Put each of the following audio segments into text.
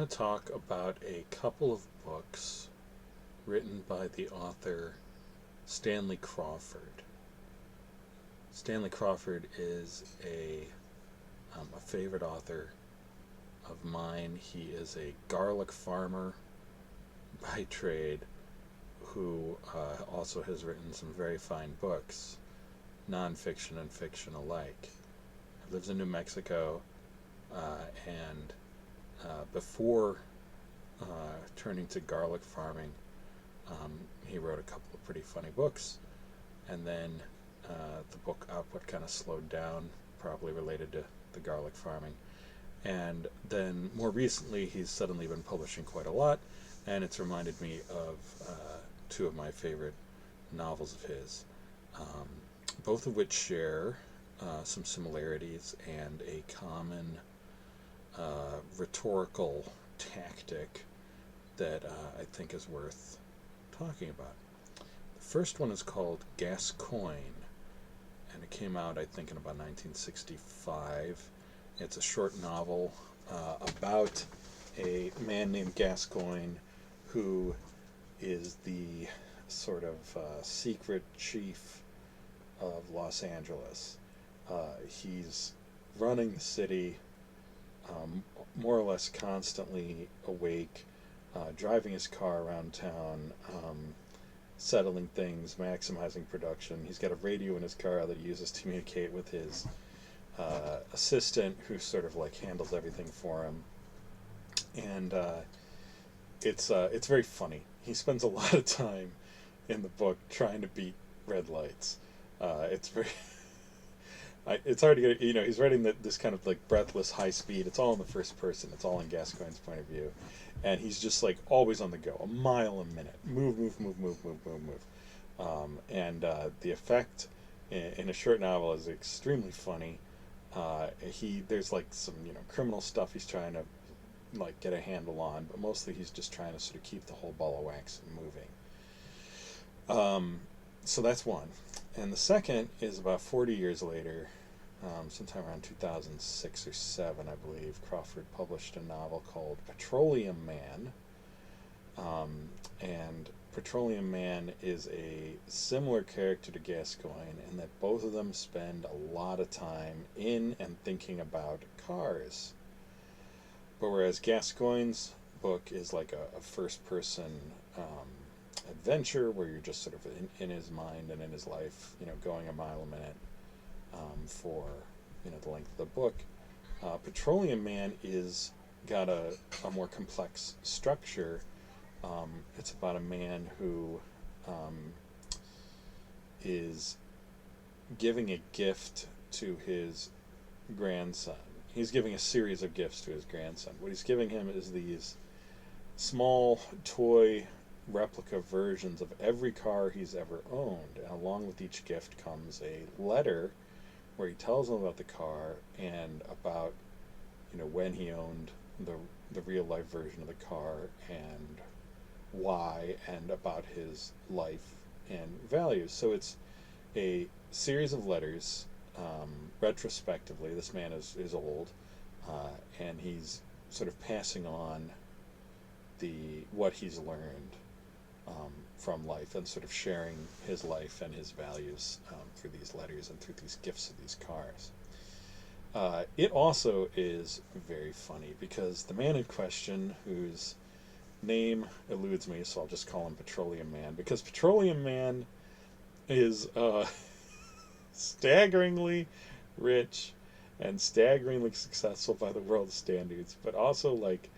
want to talk about a couple of books written by the author Stanley Crawford. Stanley Crawford is a favorite author of mine. He is a garlic farmer by trade who also has written some very fine books, nonfiction and fiction alike. He lives in New Mexico, and before turning to garlic farming, he wrote a couple of pretty funny books, and then the book output kind of slowed down, probably related to the garlic farming. And then more recently, he's suddenly been publishing quite a lot, and it's reminded me of two of my favorite novels of his, both of which share some similarities and a common rhetorical tactic that I think is worth talking about. The first one is called Gascoyne, and it came out, I think, in about 1965. It's a short novel about a man named Gascoyne who is the sort of secret chief of Los Angeles. He's running the city, more or less constantly awake, driving his car around town, settling things, maximizing production. He's got a radio in his car that he uses to communicate with his assistant, who sort of like handles everything for him. And it's very funny. He spends a lot of time in the book trying to beat red lights. It's very it's hard to get, he's writing this kind of like breathless high speed. It's all in the first person. It's all in Gascoigne's point of view. And he's just like always on the go, a mile a minute. Move, move, move, move, move, move, move. And the effect in a short novel is extremely funny. There's like some, criminal stuff he's trying to like get a handle on, but mostly he's just trying to sort of keep the whole ball of wax moving. So that's one. And the second is about 40 years later, sometime around 2006 or 7, I believe, Crawford published a novel called Petroleum Man. And Petroleum Man is a similar character to Gascoyne in that both of them spend a lot of time in and thinking about cars. But whereas Gascoigne's book is like a first-person adventure where you're just sort of in his mind and in his life, going a mile a minute for the length of the book. Petroleum Man is got a more complex structure. It's about a man who is giving a gift to his grandson. He's giving a series of gifts to his grandson. What he's giving him is these small toy replica versions of every car he's ever owned, and along with each gift comes a letter where he tells him about the car and about when he owned the real life version of the car and why, and about his life and values. So it's a series of letters. Retrospectively, this man is old, and he's sort of passing on what he's learned from life, and sort of sharing his life and his values through these letters and through these gifts of these cars. It also is very funny because the man in question, whose name eludes me, so I'll just call him Petroleum Man, because Petroleum Man is staggeringly rich and staggeringly successful by the world's standards, but also like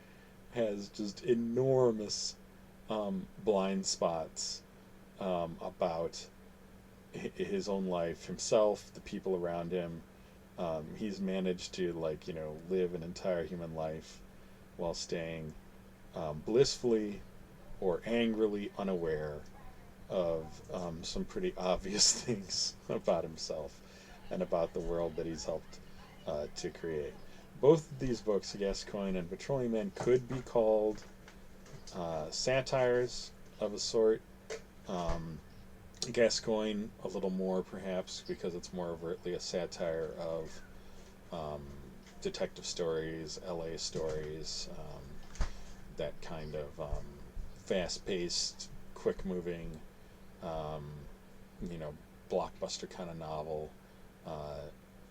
has just enormous blind spots about his own life, himself, the people around him. He's managed to live an entire human life while staying blissfully or angrily unaware of some pretty obvious things about himself and about the world that he's helped to create. Both of these books, Gascoyne and Petroleum Man, could be called satires of a sort. Gascoyne a little more, perhaps, because it's more overtly a satire of detective stories, LA stories, that kind of fast-paced, quick-moving, um, you know, blockbuster kind of novel, uh,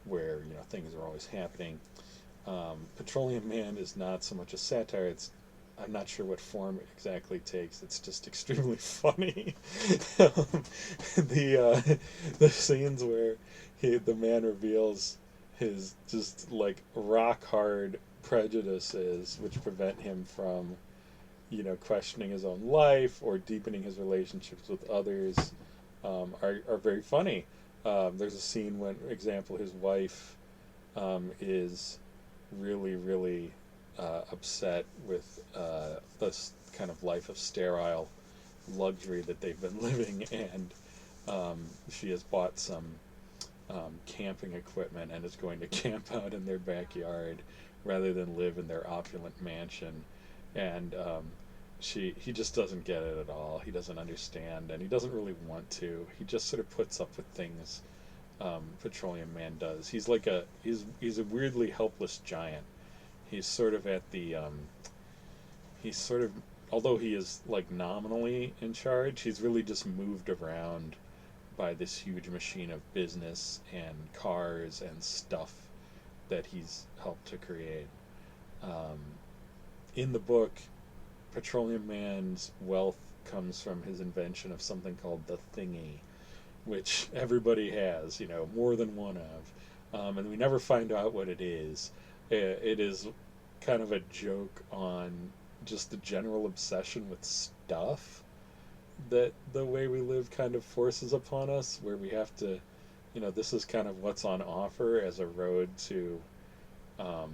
where things are always happening. Petroleum Man is not so much a satire. I'm not sure what form it exactly takes. It's just extremely funny. The scenes where the man reveals his just like rock hard prejudices, which prevent him from questioning his own life or deepening his relationships with others, are very funny. There's a scene when, example, his wife is really, really upset with this kind of life of sterile luxury that they've been living, and she has bought some camping equipment and is going to camp out in their backyard rather than live in their opulent mansion. And he just doesn't get it at all. He doesn't understand, and he doesn't really want to. He just sort of puts up with things Petroleum Man does. He's a weirdly helpless giant. He's sort of at the he's sort of although he is like nominally in charge, he's really just moved around by this huge machine of business and cars and stuff that he's helped to create. Um, in the book, Petroleum Man's wealth comes from his invention of something called the thingy, which everybody has, more than one of. And we never find out what it is. It is kind of a joke on just the general obsession with stuff that the way we live kind of forces upon us, where we have to, this is kind of what's on offer as a road um,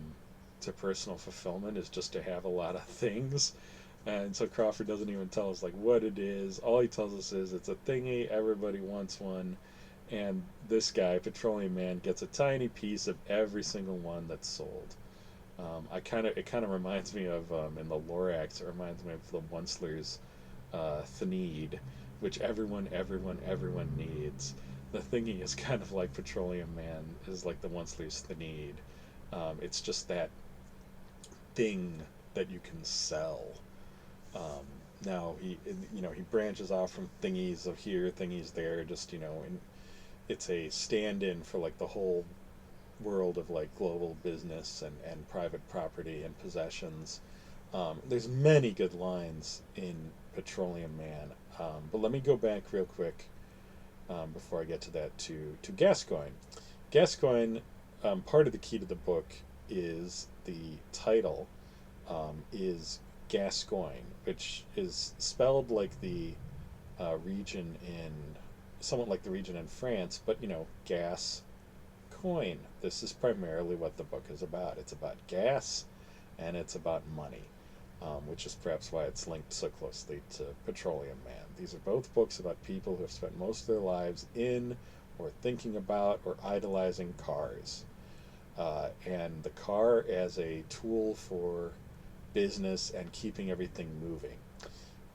to personal fulfillment, is just to have a lot of things. And so Crawford doesn't even tell us like what it is. All he tells us is it's a thingy, everybody wants one, and this guy, Petroleum Man, gets a tiny piece of every single one that's sold. It kind of reminds me of in the Lorax. It reminds me of the Onceler's Thneed, which everyone needs. The thingy is kind of like Petroleum Man is like the Onceler's Thneed. It's just that thing that you can sell. Um, Now he branches off from thingies of here, thingies there, just and it's a stand-in for like the whole world of like global business and private property and possessions. There's many good lines in Petroleum Man, but let me go back real quick before I get to that to Gascoyne. Gascoyne, part of the key to the book is the title is Gascoyne, which is spelled like the region in, somewhat like the region in France, but gas coin. This is primarily what the book is about. It's about gas and it's about money, which is perhaps why it's linked so closely to Petroleum Man. These are both books about people who have spent most of their lives in or thinking about or idolizing cars. And the car as a tool for business and keeping everything moving.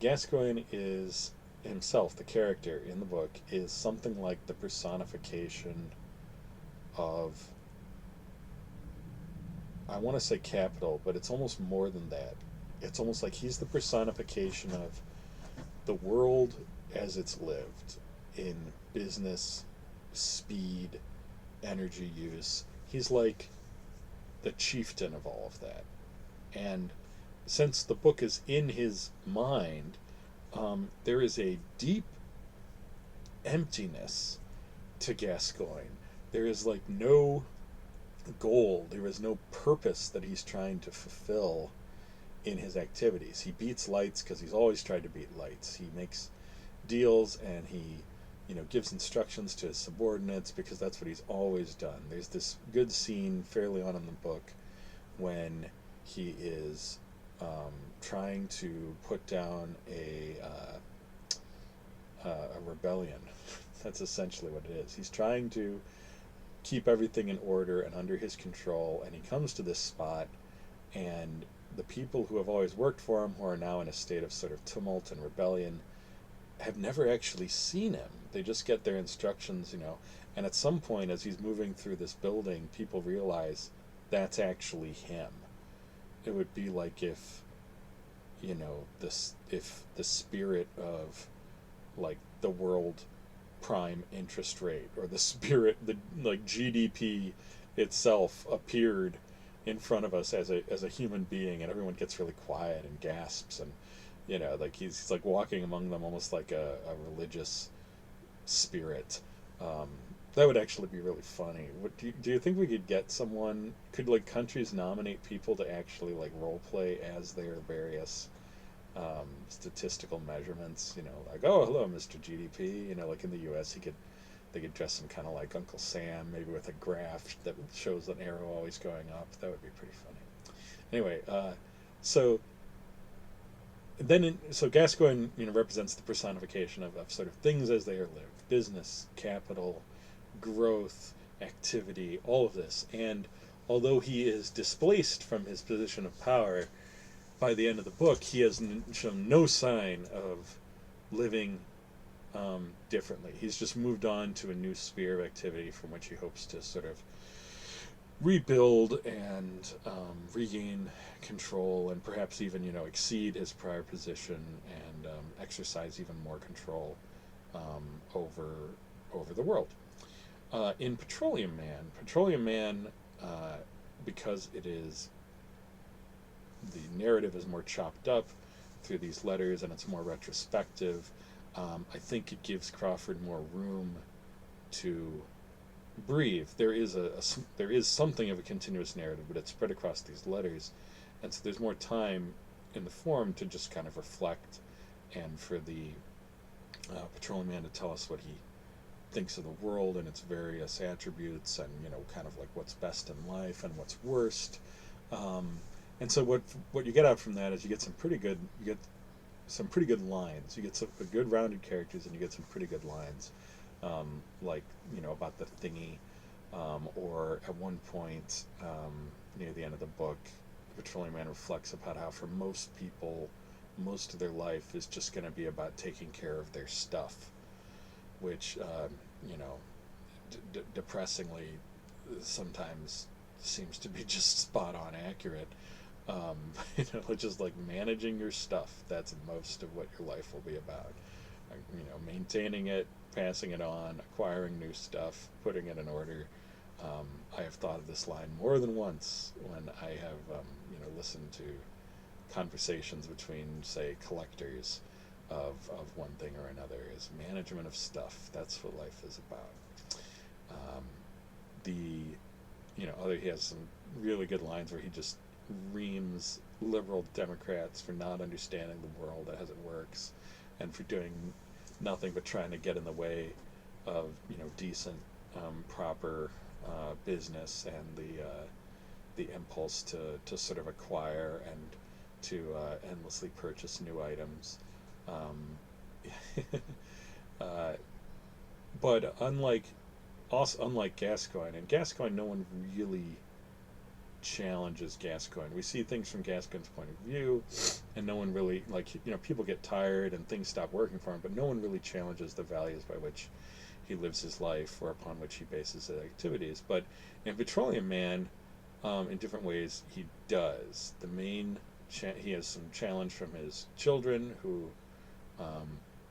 Gascoigne is himself, the character in the book, is something like the personification of, I want to say capital, but it's almost more than that. It's almost like he's the personification of the world as it's lived in business, speed, energy use. He's like the chieftain of all of that. And since the book is in his mind, there is a deep emptiness to Gascoigne. There is like no goal, there is no purpose that he's trying to fulfill in his activities. He beats lights because he's always tried to beat lights. He makes deals and he gives instructions to his subordinates because that's what he's always done. There's this good scene fairly on in the book when he is trying to put down a rebellion. That's essentially what it is. He's trying to keep everything in order and under his control, and he comes to this spot, and the people who have always worked for him, who are now in a state of sort of tumult and rebellion, have never actually seen him. They just get their instructions, and at some point as he's moving through this building, people realize that's actually him. It would be like if this, if the spirit of like the world prime interest rate, or the spirit, the like GDP itself appeared in front of us as a human being, and everyone gets really quiet and gasps, and like he's like walking among them almost like a religious spirit. Um, that would actually be really funny. Do you think we could get someone? Could like countries nominate people to actually like role play as their various statistical measurements? Like, oh, hello, Mr. GDP. Like in the U.S., they could dress him kind of like Uncle Sam, maybe with a graph that shows an arrow always going up. That would be pretty funny. Anyway, so so Gascoigne, represents the personification of sort of things as they are lived: business, capital, growth, activity, all of this. And although he is displaced from his position of power, by the end of the book, he has shown no sign of living differently. He's just moved on to a new sphere of activity from which he hopes to sort of rebuild and regain control, and perhaps even exceed his prior position, and exercise even more control over the world. In Petroleum Man, because the narrative is more chopped up through these letters, and it's more retrospective, I think it gives Crawford more room to breathe. There is there is something of a continuous narrative, but it's spread across these letters, and so there's more time in the form to just kind of reflect, and for the Petroleum Man to tell us what he thinks of the world and its various attributes, and kind of like what's best in life and what's worst. And so what you get out from that is you get some pretty good lines. You get some good rounded characters, and you get some pretty good lines, like about the thingy, or at one point near the end of the book, the Petroleum Man reflects about how for most people, most of their life is just going to be about taking care of their stuff, which depressingly sometimes seems to be just spot on accurate. um, just like managing your stuff, that's most of what your life will be about. Maintaining it, passing it on, acquiring new stuff, putting it in order. I have thought of this line more than once when I have listened to conversations between, say, collectors of one thing or another. Is management of stuff. That's what life is about. He has some really good lines where he just reams liberal Democrats for not understanding the world as it works, and for doing nothing but trying to get in the way of decent, proper business, and the impulse to sort of acquire and to endlessly purchase new items. uh, but unlike Gascoigne, no one really challenges Gascoigne. We see things from Gascoigne's point of view, and no one really, people get tired and things stop working for him, but no one really challenges the values by which he lives his life, or upon which he bases his activities. But in Petroleum Man, in different ways, he does. He has some challenge from his children, who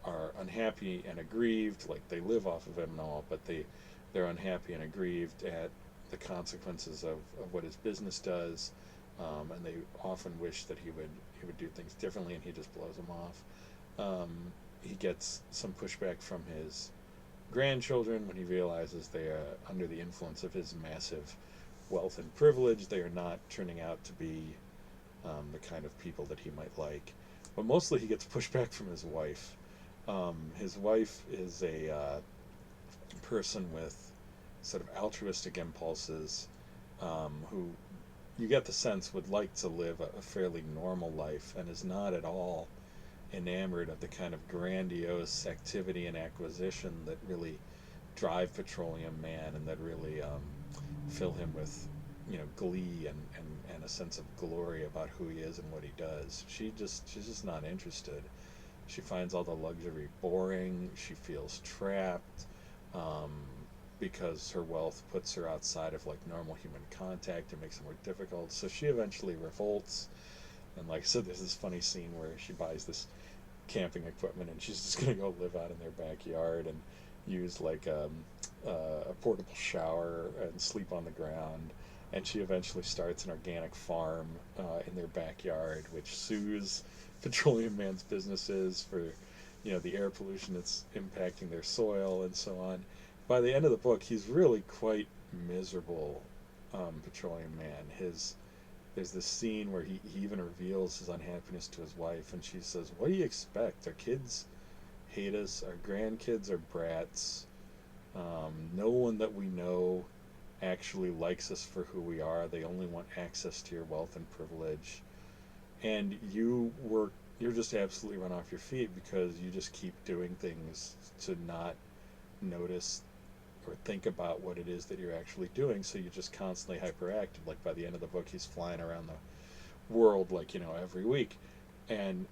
are unhappy and aggrieved. Like, they live off of him and all, but they're unhappy and aggrieved at the consequences of what his business does, and they often wish that he would do things differently, and he just blows them off. He gets some pushback from his grandchildren when he realizes they are under the influence of his massive wealth and privilege. They are not turning out to be the kind of people that he might like. But mostly he gets pushback from his wife. His wife is a person with sort of altruistic impulses, who you get the sense would like to live a fairly normal life, and is not at all enamored of the kind of grandiose activity and acquisition that really drive Petroleum Man, and that really fill him with glee and a sense of glory about who he is and what he does. She's just not interested. She finds all the luxury boring. She feels trapped, because her wealth puts her outside of like normal human contact and makes it more difficult. So she eventually revolts, And like I said, there's this funny scene where she buys this camping equipment and she's just gonna go live out in their backyard and use like a portable shower and sleep on the ground. And she eventually starts an organic farm in their backyard, which sues Petroleum Man's businesses for, the air pollution that's impacting their soil and so on. By the end of the book, he's really quite miserable, Petroleum Man. There's this scene where he even reveals his unhappiness to his wife, and she says, "What do you expect? Our kids hate us. Our grandkids are brats. No one that we know actually likes us for who we are. They only want access to your wealth and privilege. And you're just absolutely run off your feet because you just keep doing things to not notice or think about what it is that you're actually doing. So you're just constantly hyperactive. Like by the end of the book, he's flying around the world, like, every week." And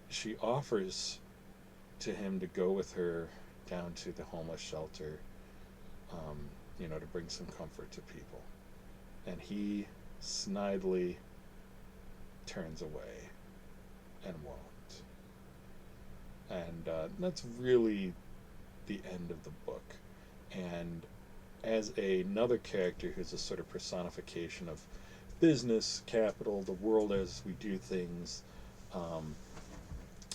she offers to him to go with her down to the homeless shelter, um, to bring some comfort to people. And he snidely turns away and won't. And that's really the end of the book. And as another character who's a sort of personification of business, capital, the world as we do things, um,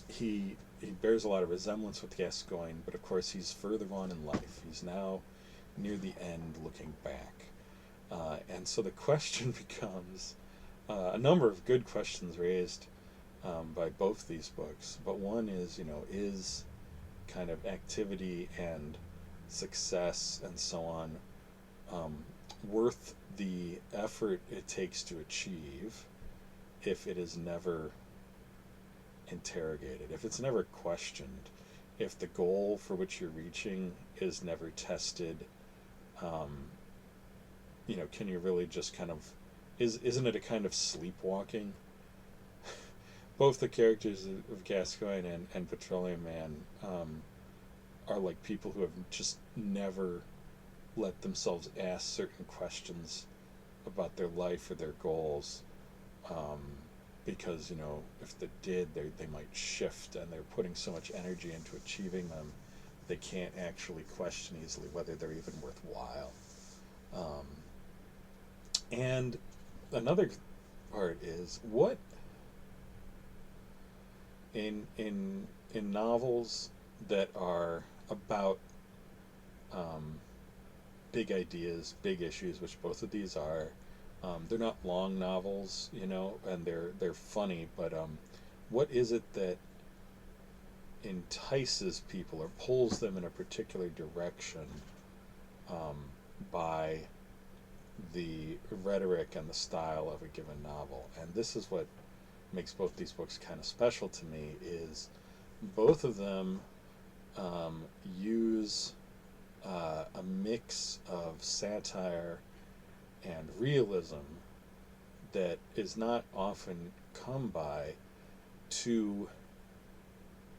he bears a lot of resemblance with Gascoigne, but of course he's further on in life. He's now near the end, looking back, and so the question becomes a number of good questions raised by both these books. But one is, is kind of activity and success and so on um, worth the effort it takes to achieve if it is never interrogated, if it's never questioned, if the goal for which you're reaching is never tested? um, can you really just kind of, isn't it a kind of sleepwalking? Both the characters of Gascoigne and Petroleum Man are like people who have just never let themselves ask certain questions about their life or their goals, um, because if they did, they might shift, and they're putting so much energy into achieving them, they can't actually question easily whether they're even worthwhile. Um, and another part is what in novels that are about um, big ideas, big issues, which both of these are. They're not long novels, and they're funny. But what is it that entices people or pulls them in a particular direction um, by the rhetoric and the style of a given novel? And this is what makes both these books kind of special to me, is both of them use a mix of satire and realism that is not often come by to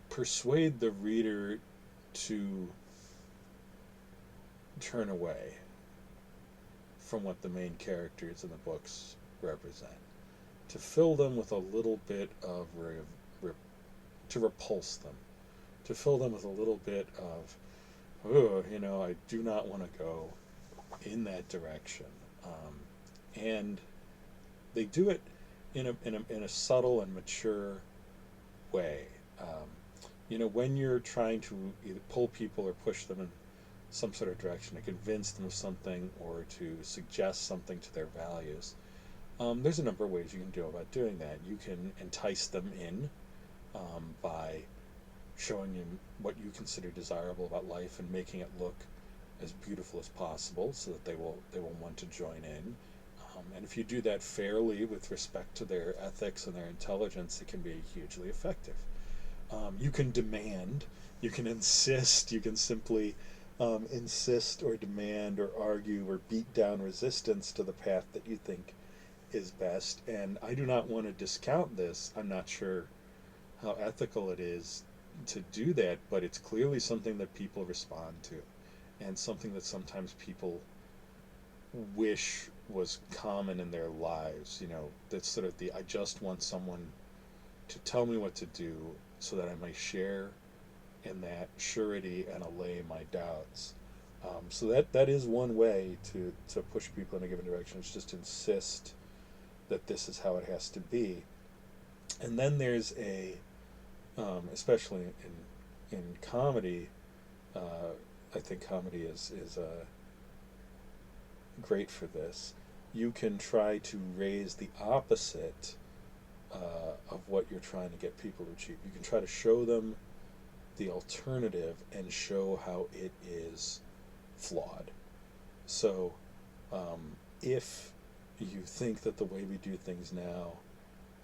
persuade the reader to turn away from what the main characters in the books represent, to fill them with a little bit of to repulse them, to fill them with a little bit of, oh, I do not want to go in that direction. And they do it in a subtle and mature way. When you're trying to either pull people or push them in some sort of direction, to convince them of something or to suggest something to their values, there's a number of ways you can go about doing that. You can entice them in by showing them what you consider desirable about life and making it look as beautiful as possible, so that they will want to join in. And if you do that fairly with respect to their ethics and their intelligence, it can be hugely effective. You can demand, you can insist, you can simply insist or demand or argue or beat down resistance to the path that you think is best. And I do not want to discount this. I'm not sure how ethical it is to do that, but it's clearly something that people respond to, and something that sometimes people wish was common in their lives. That's sort of the I just want someone to tell me what to do so that I may share in that surety and allay my doubts. So that is one way to push people in a given direction. It's just to insist that this is how it has to be. And then there's especially in comedy, I think comedy is great for this. You can try to raise the opposite of what you're trying to get people to achieve. You can try to show them the alternative and show how it is flawed. So, if you think that the way we do things now,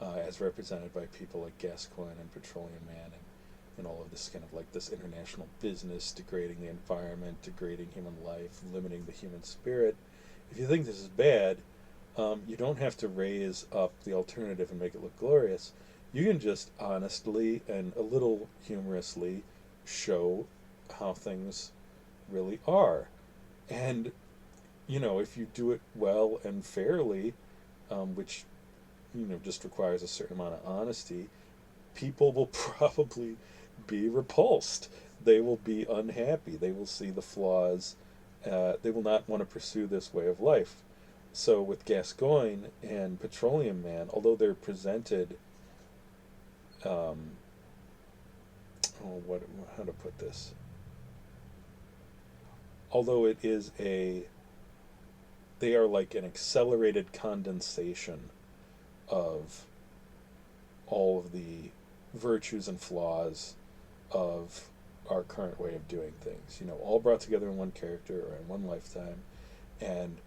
as represented by people like Gascoyne and Petroleum Man and all of this kind of like this international business, degrading the environment, degrading human life, limiting the human spirit, if you think this is bad, you don't have to raise up the alternative and make it look glorious. You can just honestly and a little humorously show how things really are. And, if you do it well and fairly, which, just requires a certain amount of honesty, people will probably be repulsed. They will be unhappy. They will see the flaws. They will not want to pursue this way of life. So with Gascoyne and Petroleum Man, although they're presented, how to put this? Although they are like an accelerated condensation of all of the virtues and flaws of our current way of doing things. All brought together in one character or in one lifetime, and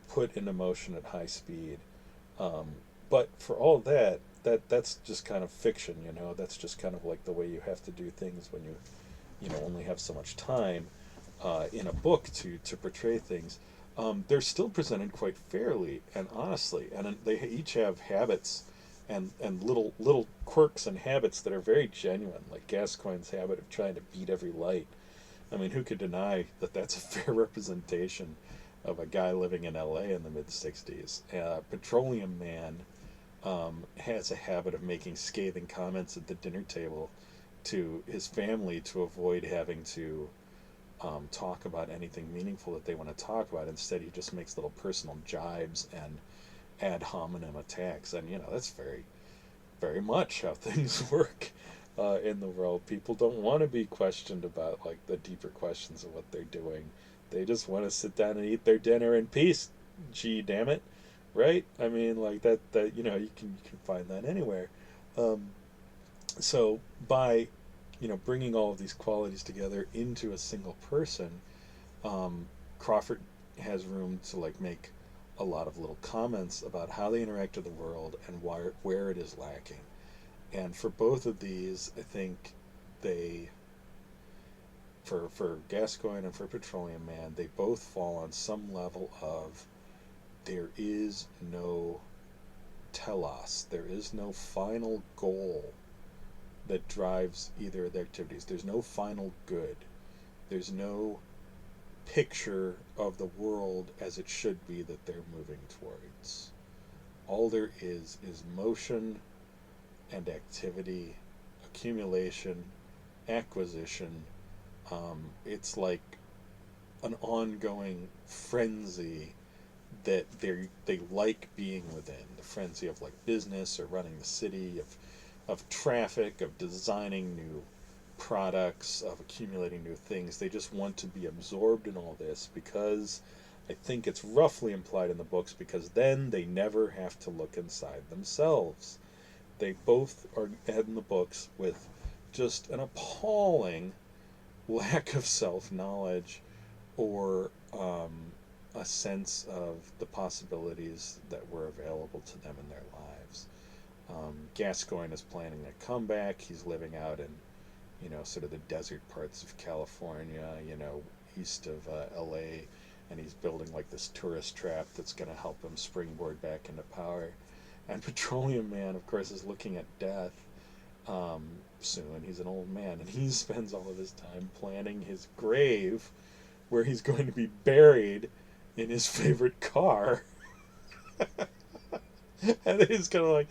put into motion at high speed. But for all that, that's just kind of fiction. That's just kind of like the way you have to do things when you only have so much time in a book to portray things. They're still presented quite fairly and honestly, and they each have habits and little quirks and habits that are very genuine, like Gascoigne's habit of trying to beat every light. I mean, who could deny that that's a fair representation of a guy living in LA in the mid 60s? Petroleum Man has a habit of making scathing comments at the dinner table to his family to avoid having to talk about anything meaningful that they want to talk about. Instead, he just makes little personal jibes and ad hominem attacks. And, that's very, very much how things work in the world. People don't want to be questioned about, like, the deeper questions of what they're doing. They just want to sit down and eat their dinner in peace. Gee, damn it. Right? I mean, like, that you can find that anywhere. So, by bringing all of these qualities together into a single person, Crawford has room to like make a lot of little comments about how they interact with the world and where it is lacking. And for both of these, I think they, for Gascoyne and for Petroleum Man, they both fall on some level of there is no telos, there is no final goal that drives either of their activities. There's no final good. There's no picture of the world as it should be that they're moving towards. All there is motion and activity, accumulation, acquisition. It's like an ongoing frenzy that they like being within. The frenzy of like business or running the city, of traffic, of designing new products, of accumulating new things. They just want to be absorbed in all this because I think it's roughly implied in the books, because then they never have to look inside themselves. They both are in the books with just an appalling lack of self-knowledge or a sense of the possibilities that were available to them in their lives. Gascoyne is planning a comeback. He's living out in, sort of the desert parts of California, east of LA, and he's building like this tourist trap that's going to help him springboard back into power. And Petroleum Man, of course, is looking at death soon. He's an old man, and he spends all of his time planning his grave, where he's going to be buried in his favorite car. And he's gonna like,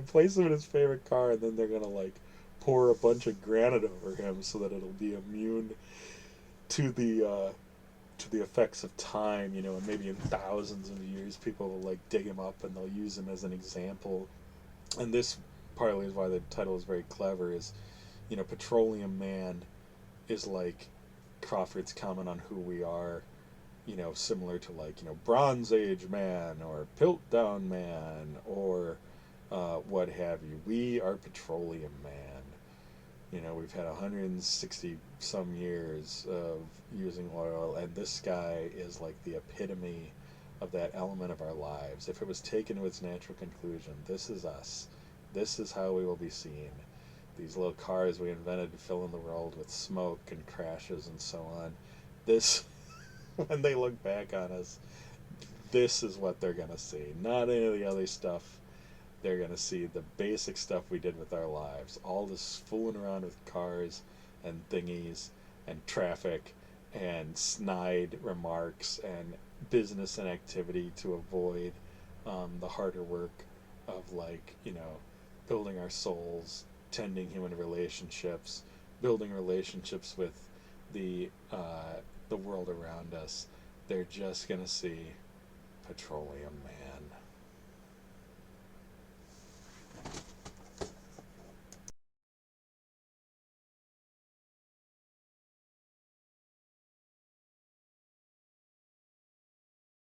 place him in his favorite car, and then they're gonna like pour a bunch of granite over him so that it'll be immune to the effects of time, and maybe in thousands of years people will like dig him up and they'll use him as an example. And this partly is why the title is very clever, is Petroleum Man is like Crawford's comment on who we are, similar to like, Bronze Age Man or Piltdown Man or what have you. We are Petroleum Man. We've had 160 some years of using oil, and this guy is like the epitome of that element of our lives. If it was taken to its natural conclusion, this is us. This is how we will be seen. These little cars we invented to fill in the world with smoke and crashes and so on. This, when they look back on us, this is what they're going to see. Not any of the other stuff. They're going to see the basic stuff we did with our lives. All this fooling around with cars and thingies and traffic and snide remarks and business and activity to avoid the harder work of, like, building our souls, tending human relationships, building relationships with the world around us. They're just going to see Petroleum Man.